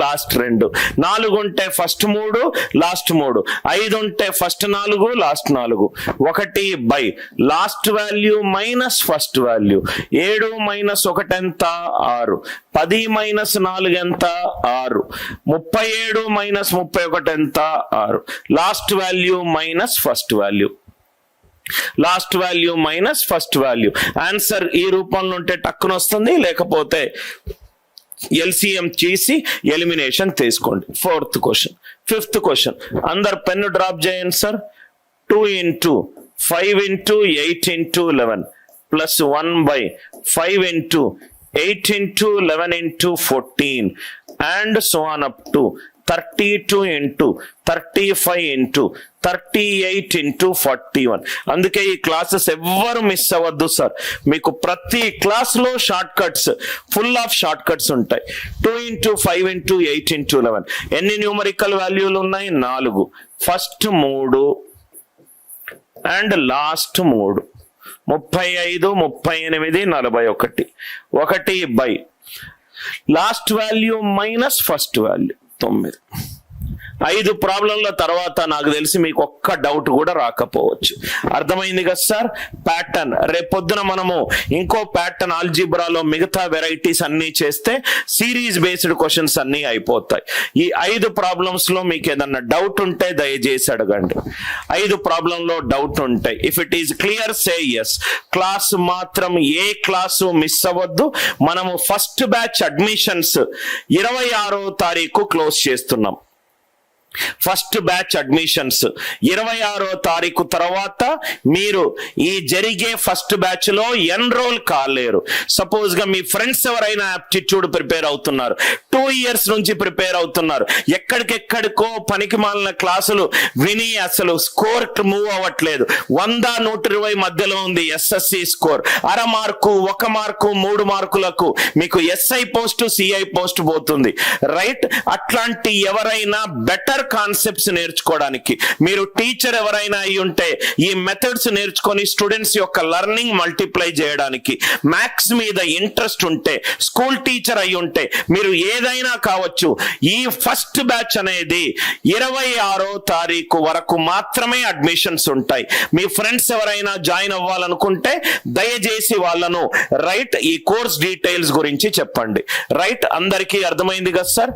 Last 2, 4 ఉంటే first 3 last 3, 5 ఉంటే first 4 last 4, 1 by last value minus first value. 7 minus 1 ఎంత? 6. 10 minus 4 ఎంత? 6. 37 minus 31 ఎంత? 6. Last value minus first value. Last value minus first value. Answer ఈ రూపంలో ఉంటే టక్కున వస్తుంది, లేకపోతే ఎల్సిఎం చేసి ఎలిమినేషన్ తీసుకోండి. 4th question. 5th క్వశ్చన్ అందరు పెన్ను డ్రాప్ చేయండి sir. 2 into 5 into 8 into 11 plus 1 by 5 into 8 into 11 into 14 and so on up to 32 into 35 into 38 into 41. అందుకే ఈ క్లాసెస్ ఎవ్వరు మిస్ అవ్వద్దు సార్. మీకు ప్రతి క్లాస్ లో short cuts, full of short cuts ఉంటాయి. 2 into 5 into 8 into 11 ఎన్ని న్యూమరికల్ వాల్యూలు ఉన్నాయి? 4. First 3 and last 3. 35, 38, 41. 1 by last value minus first value 9. 5 ప్రాబ్లంల తర్వాత నాకు తెలిసి మీకు ఒక్క డౌట్ కూడా రాకపోవచ్చు. అర్థమైంది కదా సార్? ప్యాటర్న్ రేపొద్దున మనము ఇంకో ప్యాటర్న్ ఆల్జీబ్రాలో మిగతా వెరైటీస్ అన్ని చేస్తే సిరీస్ బేస్డ్ క్వశ్చన్స్ అన్ని అయిపోతాయి. ఈ 5 ప్రాబ్లమ్స్ లో మీకు ఏదన్నా డౌట్ ఉంటే దయచేసి అడగండి. 5 ప్రాబ్లంలో డౌట్ ఉంటాయి. If it is clear say yes. Class మాత్రం ఏ క్లాసు మిస్ అవ్వద్దు. మనము ఫస్ట్ బ్యాచ్ అడ్మిషన్స్ 26వ తారీఖు క్లోజ్ చేస్తున్నాం. ఫస్ట్ బ్యాచ్ అడ్మిషన్స్ 26వ తారీఖు తర్వాత మీరు ఈ జరిగే ఫస్ట్ బ్యాచ్ లో ఎన్రోల్ కాలేరు. సపోజ్ గా మీ ఫ్రెండ్స్ ఎవరైనా ఆప్టిట్యూడ్ ప్రిపేర్ అవుతున్నారు, 2 years నుంచి ప్రిపేర్ అవుతున్నారు, ఎక్కడికెక్కడికో పనికి మాలిన క్లాసులు విని అసలు స్కోర్ మూవ్ అవ్వట్లేదు. 100, 120 మధ్యలో ఉంది ఎస్ఎస్సి స్కోర్. 1/2 మార్కు, 1 మార్కు, 3 మార్కులకు మీకు ఎస్ఐ పోస్ట్, సిఐ పోస్ట్ పోతుంది. రైట్? అట్లాంటి ఎవరైనా బెటర్ కాన్సెప్ట్స్ నేర్చుకోవడానికి, మీరు టీచర్ ఎవరైనా అయి ఉంటే ఈ మెథడ్స్ నేర్చుకొని స్టూడెంట్స్ యొక్క లెర్నింగ్ మల్టిప్లై చేయడానికి, మ్యాథ్స్ మీద ఇంట్రెస్ట్ ఉంటే, స్కూల్ టీచర్ అయి ఉంటే, మీరు ఏదైనా కావచ్చు. ఈ ఫస్ట్ బ్యాచ్ అనేది 26వ తారీఖు వరకు మాత్రమే అడ్మిషన్స్ ఉంటాయి. మీ ఫ్రెండ్స్ ఎవరైనా జాయిన్ అవ్వాలనుకుంటే దయచేసి వాళ్ళను రైట్ ఈ కోర్స్ డీటెయిల్స్ గురించి చెప్పండి. రైట్? అందరికీ అర్థమైంది కదా సార్?